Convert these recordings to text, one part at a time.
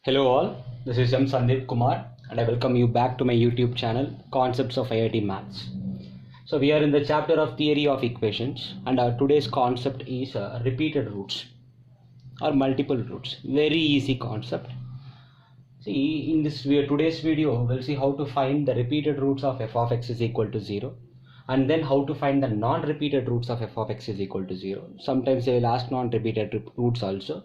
Hello all, this is M. Sandeep Kumar and I welcome you back to my YouTube channel Concepts of IIT Maths. So we are in the chapter of Theory of Equations and our today's concept is repeated roots or multiple roots. Very easy concept. See, in this today's video we'll see how to find the repeated roots of f of x is equal to 0 and then how to find the non-repeated roots of f of x is equal to 0. Sometimes they will ask non-repeated roots also.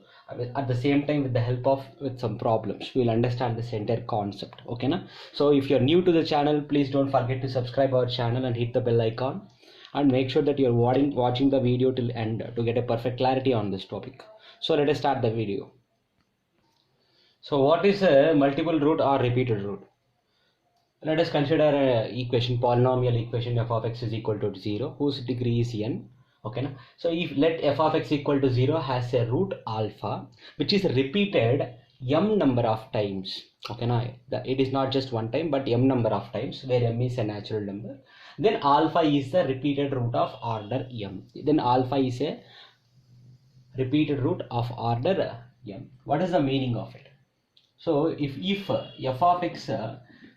At the same time, with some problems, we will understand this entire concept. Okay na? So if you're new to the channel, please don't forget to subscribe our channel and hit the bell icon and make sure that you're watching the video till end to get a perfect clarity on this topic. So let us start the video. So what is a multiple root or repeated root? Let us consider an equation, polynomial equation f of x is equal to 0 whose degree is n. Okay na? So if let f of x equal to 0 has a root alpha which is repeated m number of times. Okay na? It is not just one time but m number of times, where m is a natural number. Then alpha is the repeated root of order m. Then alpha is a repeated root of order m. What is the meaning of it? So if f of x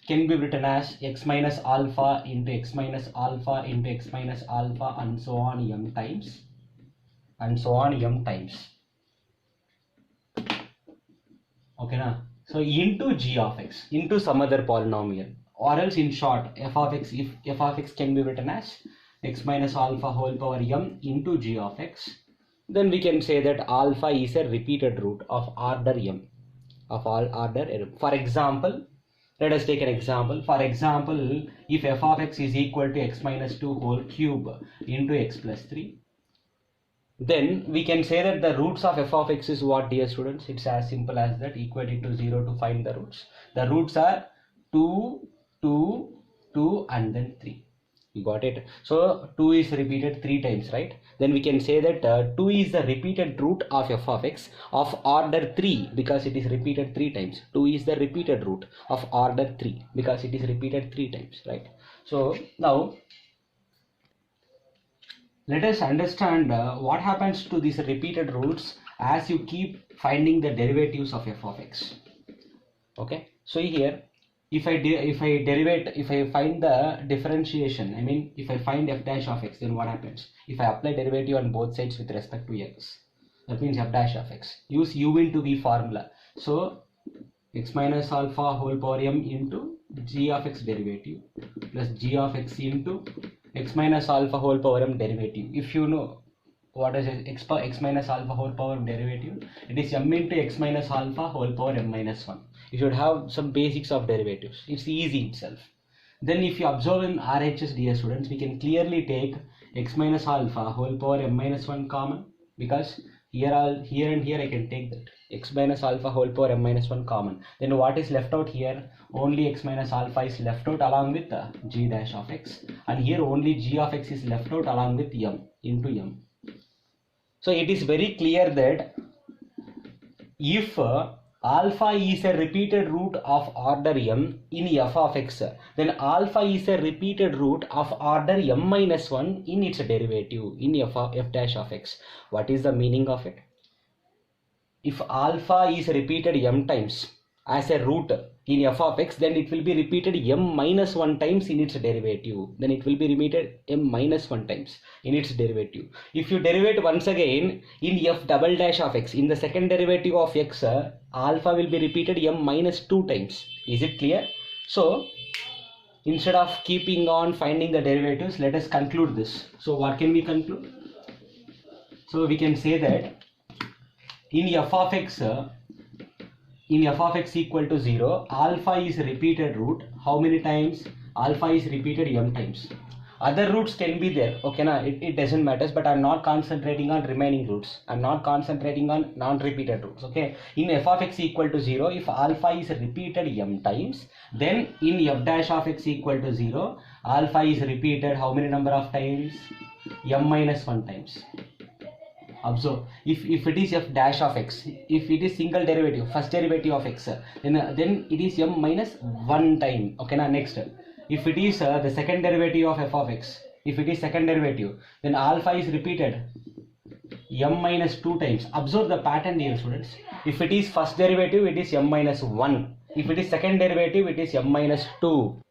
can be written as x minus alpha into x minus alpha into x minus alpha and so on m times okay na? So into g of x into some other polynomial, or else in short f of x, if f of x can be written as x minus alpha whole power m into g of x, then we can say that alpha is a repeated root of order m, of all order m. For example, let us take an example. For example, if f of x is equal to x minus 2 whole cube into x plus 3, then we can say that the roots of f of x is what, dear students? It's as simple as that. Equate it to 0 to find the roots. The roots are 2, 2, 2 and then 3. You got it? So 2 is repeated 3 times, right? Then we can say that 2 is the repeated root of f of x of order 3 because it is repeated 3 times. 2 is the repeated root of order 3 because it is repeated 3 times, right? So now let us understand what happens to these repeated roots as you keep finding the derivatives of f of x. Okay, so here if I find the differentiation, I mean if I find f dash of x, then what happens? If I apply derivative on both sides with respect to x, that means f dash of x. Use u into v formula. So x minus alpha whole power m into g of x derivative plus g of x into x minus alpha whole power m derivative. If you know what is x minus alpha whole power m derivative, it is m into x minus alpha whole power m minus 1. You should have some basics of derivatives. It's easy itself. Then if you observe in RHS, dear students, we can clearly take x minus alpha whole power m minus 1 common, because here and here I can take that x minus alpha whole power m minus 1 common. Then what is left out here? Only x minus alpha is left out along with g dash of x, and here only g of x is left out along with m into m. So it is very clear that if alpha is a repeated root of order m in f of x, then alpha is a repeated root of order m minus 1 in its derivative in f dash of x. What is the meaning of it? If alpha is repeated m times as a root in f of x, then it will be repeated m minus 1 times in its derivative. Then it will be repeated m minus 1 times in its derivative. If you derivate once again in f double dash of x, in the second derivative of x, alpha will be repeated m minus 2 times. Is it clear? So instead of keeping on finding the derivatives, let us conclude this. So what can we conclude? So we can say that in f of x equal to 0, alpha is repeated root. How many times? Alpha is repeated m times. Other roots can be there, okay na? It doesn't matter, but I'm not concentrating on remaining roots. I'm not concentrating on non-repeated roots, okay? In f of x equal to 0, if alpha is repeated m times, then in f dash of x equal to 0, alpha is repeated how many number of times? M minus 1 times. Observe, if it is f dash of x, if it is single derivative, first derivative of x, then it is m minus 1 time, okay na? Next, if it is the second derivative of f of x, if it is second derivative, then alpha is repeated m minus 2 times. Observe the pattern here, students. If it is first derivative, it is m minus 1. If it is second derivative, it is m minus 2.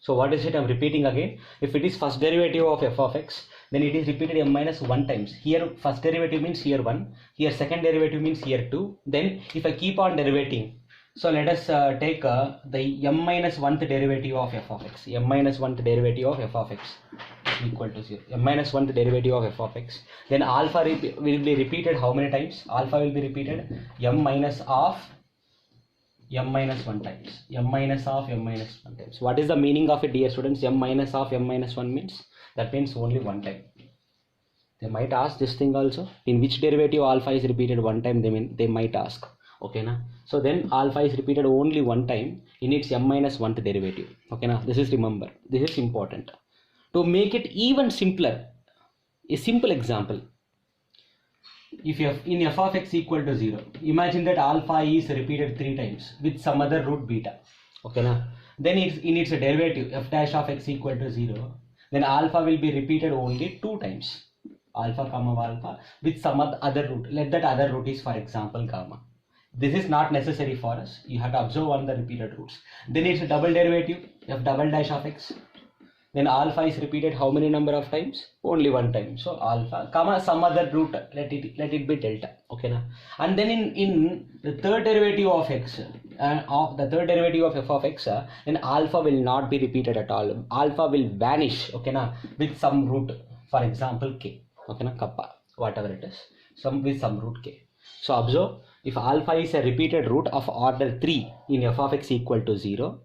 So what is it? I'm repeating again. If it is first derivative of f of x, then it is repeated m minus 1 times. Here first derivative means here 1. Here second derivative means here 2. Then if I keep on derivating, so let us take the m minus 1th derivative of f of x. M minus 1th derivative of f of x equal to 0. M minus 1th derivative of f of x. Then alpha will be repeated how many times? Alpha will be repeated m minus of m minus 1 times. M minus of m minus 1 times. What is the meaning of it, dear students? M minus of m minus 1 means? That means only one time. They might ask this thing also. In which derivative alpha is repeated one time, they might ask. Okay, na? So then alpha is repeated only one time in its m minus 1th derivative. Okay, na? This is, remember, this is important. To make it even simpler, a simple example. If in f of x equal to 0, imagine that alpha is repeated 3 times with some other root beta. Okay, na? Then in its derivative f dash of x equal to 0, then alpha will be repeated only 2 times. Alpha comma alpha with some other root. Let that other root is, for example, gamma. This is not necessary for us. You have to observe on the repeated roots. Then it's a double derivative f double dash of x. Then alpha is repeated how many number of times? Only one time. So alpha comma some other root. Let it be delta. Okay, na? And then in the third derivative of x, the third derivative of f of x, then alpha will not be repeated at all. Alpha will vanish. Okay, na? With some root. For example, k. Okay, na? Kappa, whatever it is. With some root k. So observe, if alpha is a repeated root of order 3 in f of x equal to 0,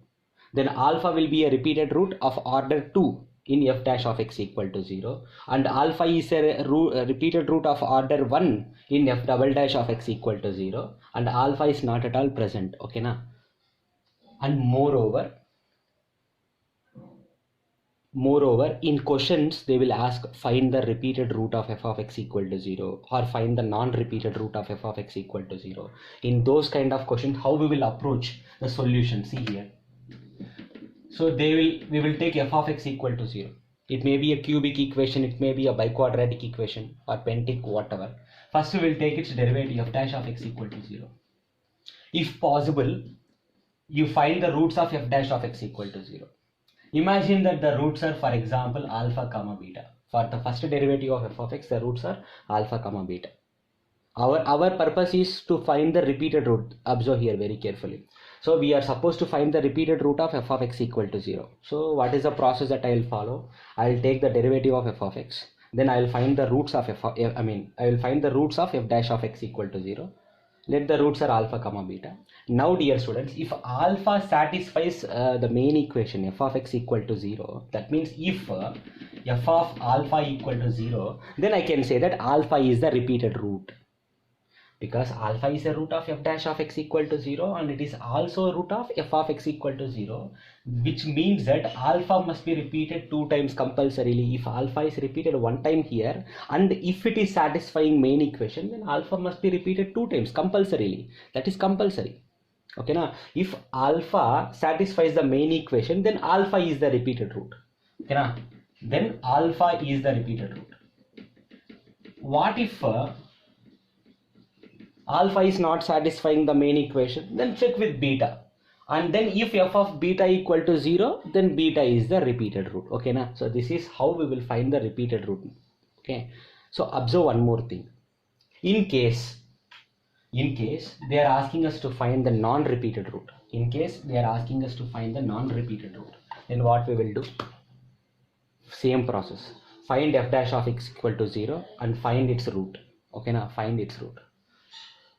then alpha will be a repeated root of order 2 in f dash of x equal to 0, and alpha is a repeated root of order 1 in f double dash of x equal to 0, and alpha is not at all present. Okay, na? And moreover, in questions they will ask find the repeated root of f of x equal to 0 or find the non-repeated root of f of x equal to 0. In those kind of questions, how we will approach the solution? See here. So we will take f of x equal to 0. It may be a cubic equation, it may be a biquadratic equation or pentic, whatever. First we will take its derivative f dash of x equal to 0. If possible, you find the roots of f dash of x equal to 0. Imagine that the roots are, for example, alpha comma beta. For the first derivative of f of x, the roots are alpha comma beta. Our purpose is to find the repeated root. Observe here very carefully. So we are supposed to find the repeated root of f of x equal to 0. So what is the process that I will follow? I will take the derivative of f of x. Then I will find the roots of I will find the roots of f dash of x equal to 0. Let the roots are alpha comma beta. Now, dear students, if alpha satisfies the main equation f of x equal to 0, that means if f of alpha equal to 0, then I can say that alpha is the repeated root. Because alpha is a root of f dash of x equal to 0 and it is also a root of f of x equal to 0, which means that alpha must be repeated 2 times compulsorily. If alpha is repeated 1 time here and if it is satisfying main equation, then alpha must be repeated 2 times compulsorily. That is compulsory. Okay, now if alpha satisfies the main equation, then alpha is the repeated root. Okay, now then alpha is the repeated root. What if alpha is not satisfying the main equation? Then check with beta, and then if f of beta equal to 0, then beta is the repeated root. Okay, na? So this is how we will find the repeated root. Okay, so observe one more thing. In case they are asking us to find the non-repeated root, then what we will do? Same process. Find f dash of x equal to 0 and find its root. Okay, now find its root.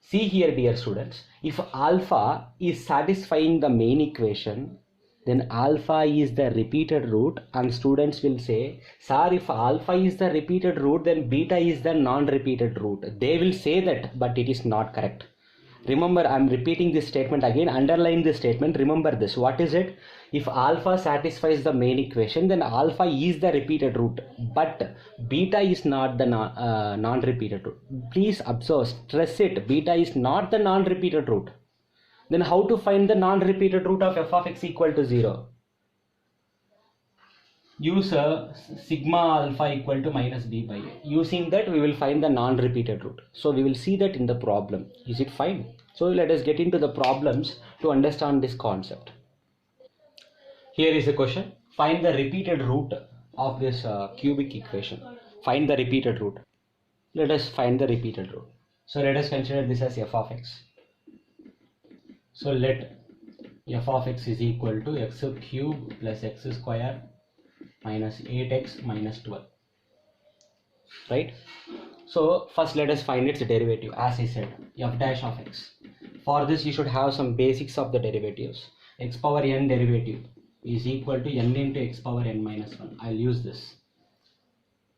See here, dear students, if alpha is satisfying the main equation, then alpha is the repeated root, and students will say, sir, if alpha is the repeated root, then beta is the non-repeated root. They will say that, but it is not correct. Remember, I am repeating this statement again. Underline this statement. Remember this. What is it? If alpha satisfies the main equation, then alpha is the repeated root, but beta is not the non-repeated root. Please observe, stress it. Beta is not the non-repeated root. Then how to find the non-repeated root of f of x equal to 0? use sigma alpha equal to minus b by a. Using that we will find the non-repeated root. So we will see that in the problem. Is it fine? So let us get into the problems to understand this concept. Here is a question. Find the repeated root of this cubic equation. Find the repeated root. Let us find the repeated root. So let us consider this as f of x. So let f of x is equal to x cube plus x square minus 8x minus 12. Right? So first let us find its derivative. As I said, f dash of x. For this you should have some basics of the derivatives. X power n derivative is equal to n into x power n minus 1. I'll use this.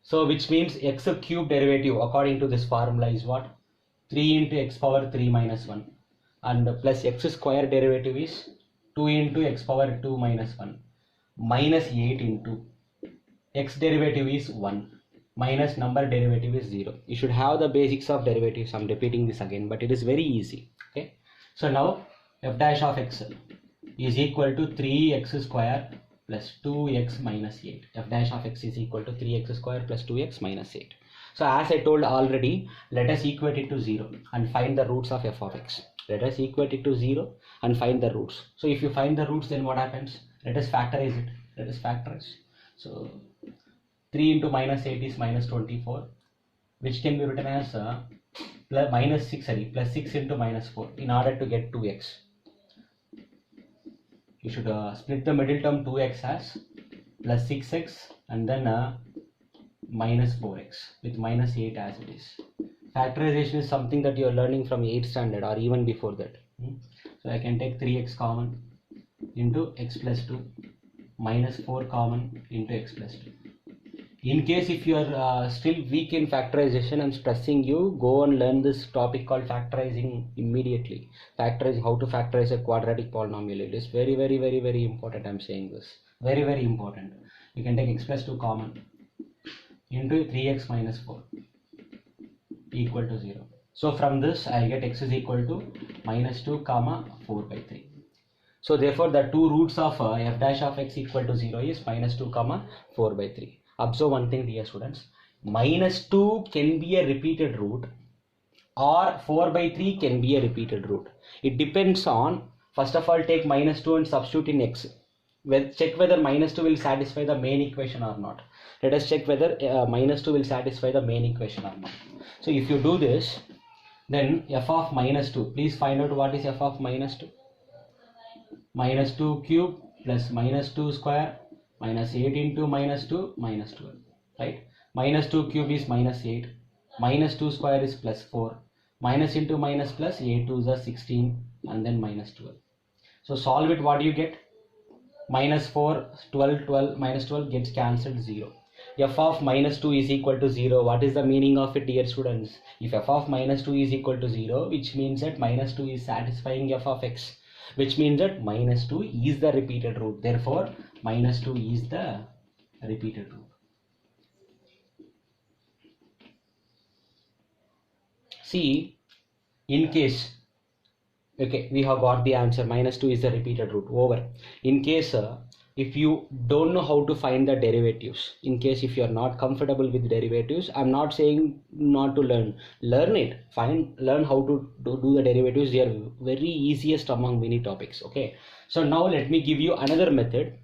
So which means x cube derivative according to this formula is what? 3 into x power 3 minus 1. And plus x square derivative is 2 into x power 2 minus 1 minus 8 into x derivative is 1 minus number derivative is 0. You should have the basics of derivatives. I'm repeating this again, but it is very easy. Okay. So now f dash of x is equal to 3x square plus 2x minus 8. F dash of x is equal to 3x square plus 2x minus 8. So as I told already, let us equate it to 0 and find the roots of f of x. Let us equate it to 0 and find the roots. So if you find the roots, then what happens? Let us factorize it. Let us factorize. So 3 into minus 8 is minus 24, which can be written as plus minus 6, plus 6 into minus 4 in order to get 2x. You should split the middle term 2x as plus 6x and then minus 4x with minus 8 as it is. Factorization is something that you are learning from 8th standard or even before that. So I can take 3x common into x plus 2 minus 4 common into x plus 2. In case if you are still weak in factorization, I'm stressing you, go and learn this topic called factorizing immediately. Factorizing, how to factorize a quadratic polynomial. It is very, very, very, very important. I'm saying this. Very, very important. You can take x plus 2 common into 3x minus 4 equal to 0. So from this, I get x is equal to minus 2 comma 4 by 3. So therefore, the two roots of f dash of x equal to 0 is minus 2 comma 4 by 3. Observe one thing, dear students. Minus 2 can be a repeated root or 4 by 3 can be a repeated root. It depends on, first of all, take minus 2 and substitute in x. Check whether minus 2 will satisfy the main equation or not. Let us check whether minus 2 will satisfy the main equation or not. So if you do this, then f of minus 2, please find out what is f of minus 2. Minus 2 cube plus minus 2 square minus 8 into minus 2 minus 12, right? Minus 2 cube is minus 8, minus 2 square is plus 4, minus into minus plus 8 2 is 16 and then minus 12. So solve it, what do you get? Minus 4, 12, 12, minus 12 gets cancelled, 0. F of minus 2 is equal to 0. What is the meaning of it, dear students? If f of minus 2 is equal to 0, which means that minus 2 is satisfying f of x, which means that minus 2 is the repeated root. Therefore, minus 2 is the repeated root. See, in case, okay, we have got the answer, minus 2 is the repeated root, over. In case, if you don't know how to find the derivatives, in case if you are not comfortable with derivatives, I'm not saying not to learn. Learn it, learn how to do the derivatives. They are very easiest among many topics, okay? So now let me give you another method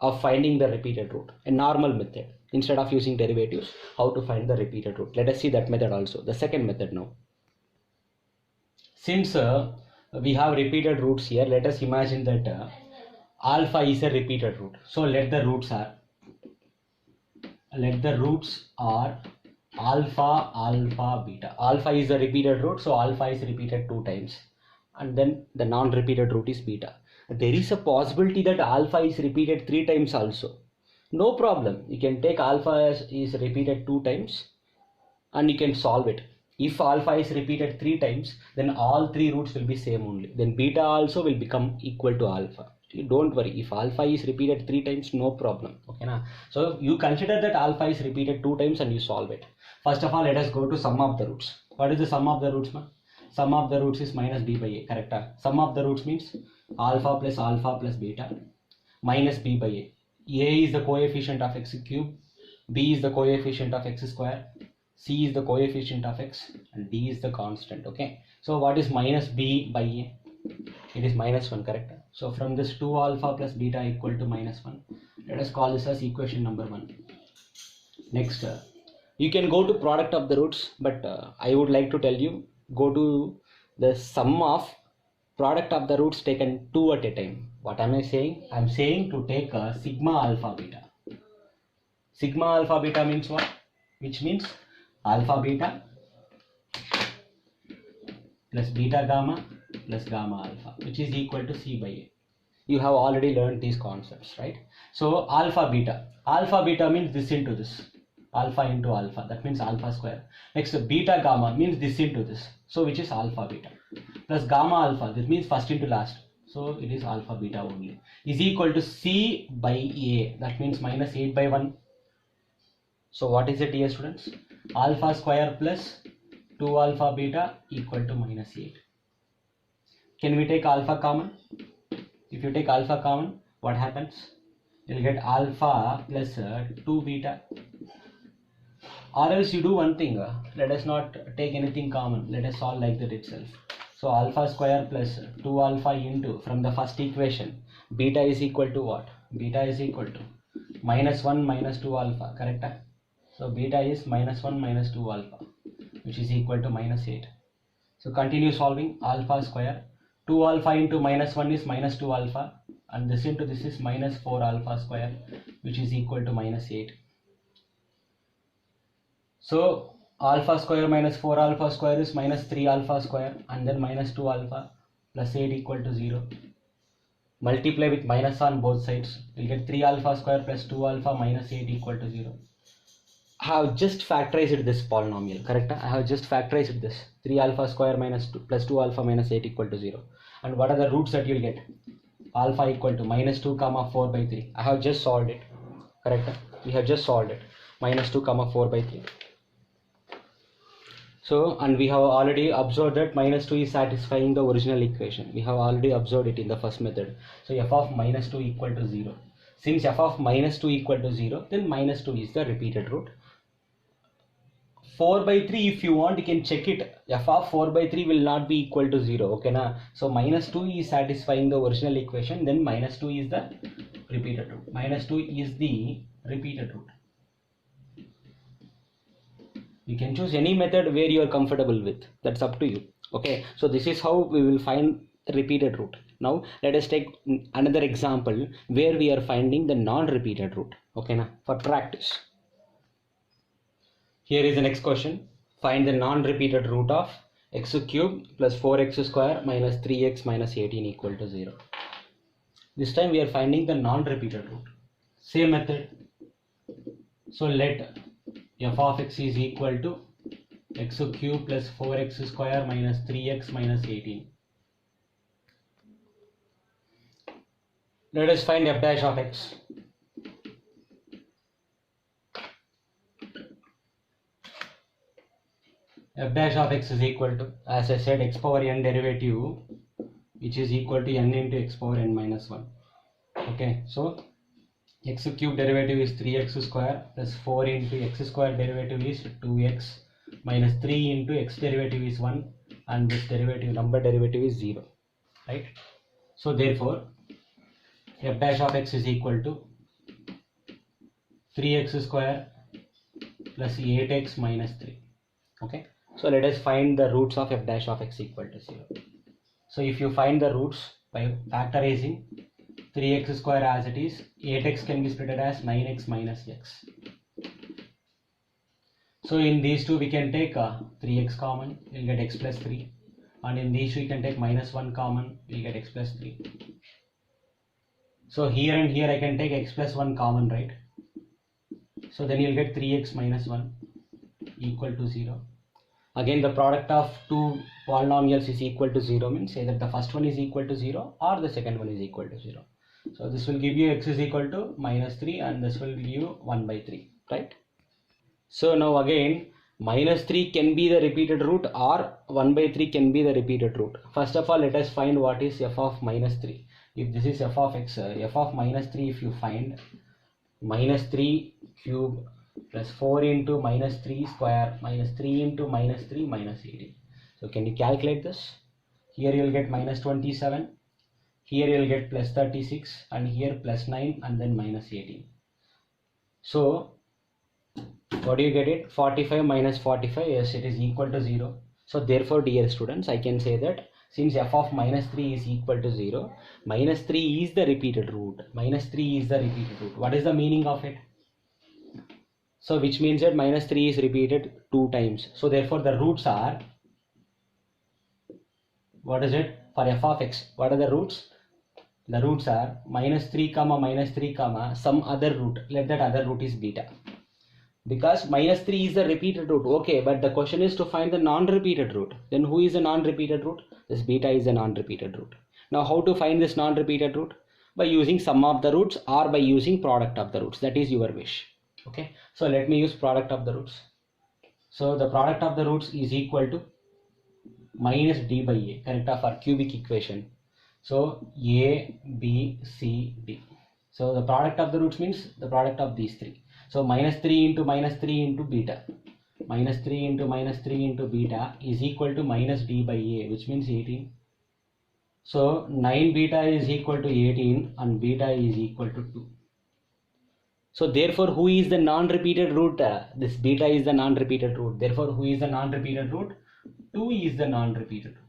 of finding the repeated root, a normal method. Instead of using derivatives, how to find the repeated root. Let us see that method also, the second method now. Since we have repeated roots here, let us imagine that alpha is a repeated root. So let the roots are alpha, alpha, beta. Alpha is the repeated root, so alpha is repeated 2 times, and then the non-repeated root is beta. There is a possibility that alpha is repeated 3 times also. No problem. You can take alpha is repeated 2 times and you can solve it. If alpha is repeated 3 times, then all 3 roots will be same only. Then beta also will become equal to alpha. Don't worry, if alpha is repeated 3 times, no problem. Okay, na? So you consider that alpha is repeated 2 times and you solve it. First of all, let us go to sum of the roots. What is the sum of the roots, ma? Sum of the roots is minus b by a, correct? Sum of the roots means alpha plus beta minus b by a. A is the coefficient of x cube, B is the coefficient of x square, C is the coefficient of x, and D is the constant. Okay, so what is minus B by A? It is minus 1, correct? So from this 2 alpha plus beta equal to minus 1, let us call this as equation number 1. Next, you can go to product of the roots, but I would like to tell you, go to the sum of product of the roots taken 2 at a time. What am I saying? I am saying to take a sigma alpha beta. Sigma alpha beta means what? Which means alpha beta plus beta gamma plus gamma alpha, which is equal to C by A. You have already learned these concepts, right? So alpha beta means this into this, alpha into alpha, that means alpha square. Next, beta gamma means this into this, so which is alpha beta, plus gamma alpha, that means first into last, so it is alpha beta only, is equal to C by A, that means minus 8 by 1. So what is it, dear students? Alpha square plus 2 alpha beta equal to minus 8. Can we take alpha common? If you take alpha common, what happens? You'll get alpha plus 2 beta. Or else you do one thing, let us not take anything common, let us solve like that itself. So alpha square plus 2 alpha into, from the first equation, beta is equal to what? Beta is equal to minus 1 minus 2 alpha, correct? So beta is minus 1 minus 2 alpha, which is equal to minus 8. So continue solving. Alpha square, 2 alpha into minus 1 is minus 2 alpha, and this into this is minus 4 alpha square, which is equal to minus 8. So alpha square minus 4 alpha square is minus 3 alpha square, and then minus 2 alpha plus 8 equal to 0. Multiply with minus on both sides, we'll get 3 alpha square plus 2 alpha minus 8 equal to 0. I have just factorized this polynomial, correct? I have just factorized this 3 alpha square minus 2 plus 2 alpha minus 8 equal to 0. And what are the roots that you'll get? Alpha equal to minus 2 comma 4 by 3. I have just solved it, correct? We have just solved it, minus 2 comma 4 by 3. So, and we have already observed that minus 2 is satisfying the original equation. We have already observed it in the first method. So f of minus 2 equal to 0. Since f of minus 2 equal to 0, then minus 2 is the repeated root. 4 by 3, if you want, you can check it. F of 4 by 3 will not be equal to 0. Okay, na? So minus 2 is satisfying the original equation, then minus 2 is the repeated root. Minus 2 is the repeated root. You can choose any method where you are comfortable with. That's up to you. Okay, so this is how we will find repeated root. Now let us take another example where we are finding the non-repeated root. Okay, na? For practice. Here is the next question. Find the non-repeated root of x cube plus 4x square minus 3x minus 18 equal to 0. This time we are finding the non-repeated root. Same method. So let f of x is equal to x cube plus 4x square minus 3x minus 18. Let us find f dash of x. F dash of x is equal to, as I said, x power n derivative, which is equal to n into x power n minus 1. Okay, so x cube derivative is 3x square plus 4 into x square derivative is 2x minus 3 into x derivative is 1, and this derivative, number derivative is 0, right? So therefore f dash of x is equal to 3x square plus 8x minus 3. Okay, so let us find the roots of f dash of x equal to 0. So if you find the roots by factorizing 3x square as it is, 8x can be split as 9x minus x. So in these two we can take 3x common, we'll get x plus 3, and in these two we can take minus 1 common, we'll get x plus 3. So here and here I can take x plus 1 common, right? So then you'll get 3x minus 1 equal to 0. Again, the product of two polynomials is equal to 0 means either the first one is equal to 0 or the second one is equal to 0. So this will give you x is equal to minus 3 and this will give you 1 by 3, right? So now again, minus 3 can be the repeated root or 1 by 3 can be the repeated root. First of all, let us find what is f of minus 3. If this is f of x, f of minus 3 if you find, minus 3 cube plus 4 into minus 3 square minus 3 into minus 3 minus 18. So can you calculate this? Here you'll get minus 27, here you'll get plus 36, and here plus 9, and then minus 18. So what do you get it? 45 minus 45, yes, it is equal to 0. So therefore, dear students, I can say that since f of minus 3 is equal to 0, minus 3 is the repeated root. Minus 3 is the repeated root. What is the meaning of it? So which means that minus 3 is repeated 2 times. So therefore, the roots are, what is it? For f of x, what are the roots? The roots are minus 3 comma minus 3 comma some other root. Let that other root is beta. Because minus 3 is the repeated root. Okay, but the question is to find the non-repeated root. Then who is a non-repeated root? This beta is a non-repeated root. Now how to find this non-repeated root? By using sum of the roots or by using product of the roots. That is your wish. Okay, so let me use product of the roots. So the product of the roots is equal to minus d by a, correct, of our cubic equation. So a, b, c, d. So the product of the roots means the product of these three. So minus 3 into minus 3 into beta. Minus 3 into minus 3 into beta is equal to minus d by a, which means 18. So 9 beta is equal to 18 and beta is equal to 2. So therefore, who is the non-repeated root? This beta is the non-repeated root. Therefore, who is the non-repeated root? 2 is the non-repeated root.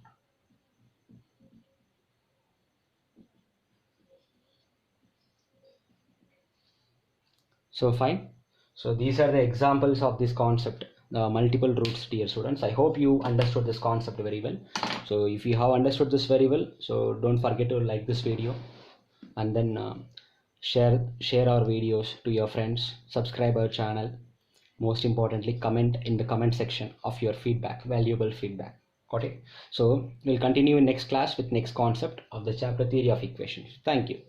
So fine. So these are the examples of this concept, the multiple roots, dear students. I hope you understood this concept very well. So if you have understood this very well, so don't forget to like this video and then share our videos to your friends, subscribe our channel. Most importantly, comment in the comment section of your feedback, valuable feedback. Got it? So we'll continue in next class with next concept of the chapter theory of equations. Thank you.